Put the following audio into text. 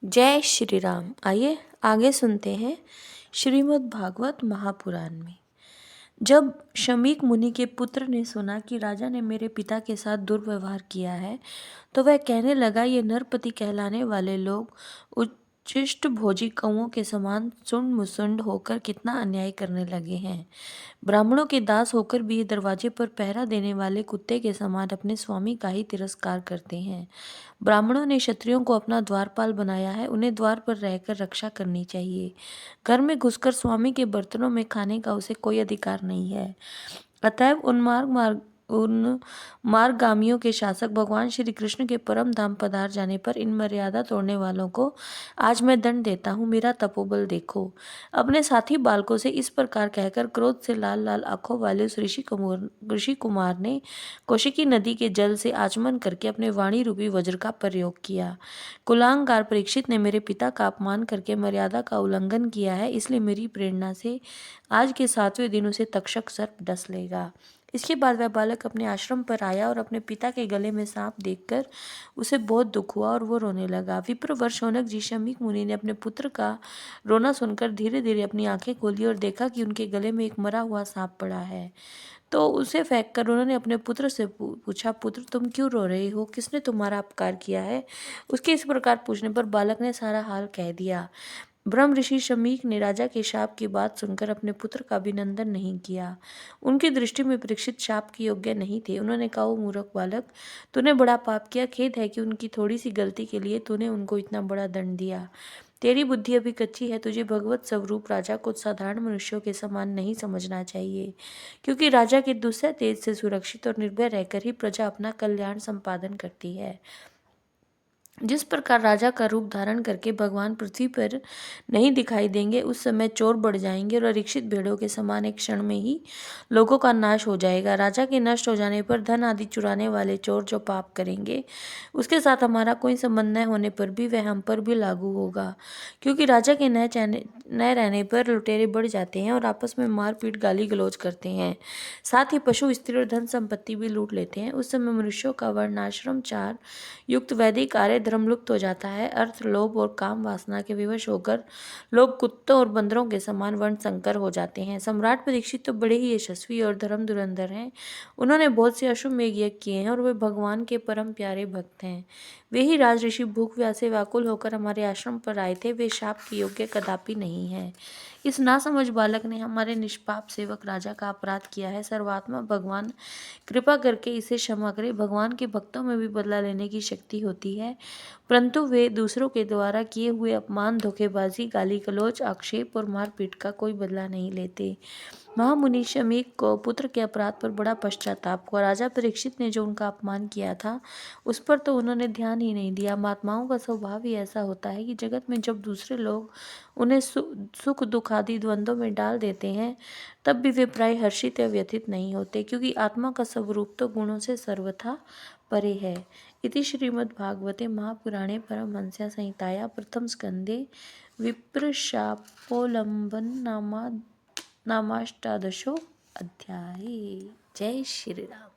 जय श्री राम। आइए आगे सुनते हैं श्रीमद् भागवत महापुराण में। जब शमीक मुनि के पुत्र ने सुना कि राजा ने मेरे पिता के साथ दुर्व्यवहार किया है, तो वह कहने लगा, ये नरपति कहलाने वाले लोग उच्छिष्ट भोजी कौओं के समान सुंड मुसुंड होकर कितना अन्याय करने लगे हैं। ब्राह्मणों के दास होकर भी ये दरवाजे पर पहरा देने वाले कुत्ते के समान अपने स्वामी का ही तिरस्कार करते हैं। ब्राह्मणों ने क्षत्रियों को अपना द्वारपाल बनाया है, उन्हें द्वार पर रहकर रक्षा करनी चाहिए। घर में घुसकर स्वामी के बर्तनों में खाने का उसे कोई अधिकार नहीं है। अतएव उन मार्गगामियों के शासक भगवान श्री कृष्ण के परम धाम पधार जाने पर इन मर्यादा तोड़ने वालों को आज मैं दंड देता हूँ। मेरा तपोबल देखो। अपने साथी बालकों से इस प्रकार कहकर क्रोध से लाल लाल आंखों वाले उस ऋषि कुमार ने कौशिकी नदी के जल से आचमन करके अपने वाणी रूपी वज्र का प्रयोग किया। कुलांगार परीक्षित ने मेरे पिता का अपमान करके मर्यादा का उल्लंघन किया है, इसलिए मेरी प्रेरणा से आज के 7वें दिन उसे तक्षक सर्प डस लेगा। इसके बाद वह बालक अपने आश्रम पर आया और अपने पिता के गले में सांप देखकर उसे बहुत दुख हुआ और वो रोने लगा। विप्रवर शौनक जी शमीक मुनि ने अपने पुत्र का रोना सुनकर धीरे धीरे अपनी आंखें खोली और देखा कि उनके गले में एक मरा हुआ सांप पड़ा है। तो उसे फेंक कर उन्होंने अपने पुत्र से पूछा, पुत्र तुम क्यों रो रहे हो? किसने तुम्हारा अपकार किया है? उसके इस प्रकार पूछने पर बालक ने सारा हाल कह दिया। ब्रह्म ऋषि शमीक ने राजा के शाप की बात सुनकर अपने पुत्र का अभिनंदन नहीं किया। उनकी दृष्टि में परीक्षित शाप के योग्य नहीं थे। उन्होंने कहा, मूर्ख बालक, तूने बड़ा पाप किया। खेद है कि उनकी थोड़ी सी गलती के लिए तूने उनको इतना बड़ा दंड दिया। तेरी बुद्धि अभी कच्ची है। तुझे भगवत स्वरूप राजा को साधारण मनुष्यों के समान नहीं समझना चाहिए, क्योंकि राजा के दूसरे तेज से सुरक्षित और निर्भय रहकर ही प्रजा अपना कल्याण संपादन करती है। जिस प्रकार राजा का रूप धारण करके भगवान पृथ्वी पर नहीं दिखाई देंगे, उस समय चोर बढ़ जाएंगे और अशिक्षित भेड़ों के समान एक क्षण में ही लोगों का नाश हो जाएगा। राजा के नष्ट हो जाने पर धन आदि चुराने वाले चोर जो पाप करेंगे, उसके साथ हमारा कोई संबंध न होने पर भी वह हम पर भी लागू होगा, क्योंकि राजा के न रहने पर लुटेरे बढ़ जाते हैं और आपस में मारपीट गाली गलौज करते हैं। साथ ही पशु, स्त्री और धन संपत्ति भी लूट लेते हैं। उस समय मनुष्यों का वर्णाश्रम चार युक्त वैदिक आर्य धर्म लुप्त हो जाता है। अर्थ, लोभ और काम वासना के विवश होकर लोग कुत्तों और बंदरों के समान वर्ण संकर हो जाते हैं। सम्राट परीक्षित तो बड़े ही यशस्वी और धर्म धुरंधर हैं। उन्होंने बहुत से अश्वमेध यज्ञ किए हैं और वे भगवान के परम प्यारे भक्त हैं। वे ही राज ऋषि भूख व्यास से व्याकुल होकर हमारे आश्रम पर आए थे। वे शाप के योग्य कदापि नहीं है। इस नासमझ बालक ने हमारे निष्पाप सेवक राजा का अपराध किया है। सर्वात्मा भगवान कृपा करके इसे क्षमा करे। भगवान के भक्तों में भी बदला लेने की शक्ति होती है, परंतु वे दूसरों के द्वारा किए हुए अपमान, धोखेबाजी, गाली गलौज, आक्षेप और मारपीट का कोई बदला नहीं लेते। महामुनि शमीक को पुत्र के अपराध पर बड़ा पश्चाताप हुआ। राजा परीक्षित ने जो उनका अपमान किया था, उस पर तो उन्होंने ध्यान ही नहीं दिया। महात्माओं का स्वभाव ही ऐसा होता है कि जगत में जब दूसरे लोग उन्हें सुख दुख आदि द्वंद्वों में डाल देते हैं, तब भी वे प्राय हर्षित या व्यथित नहीं होते, क्योंकि आत्मा का स्वरूप तो गुणों से सर्वथा परे है। इति श्रीमद्भागवते महापुराणे परमहंस्या संहिताया प्रथम स्कंदे विप्रशापोल्लंघन नामाष्टादशो अध्याय। जय श्री राम।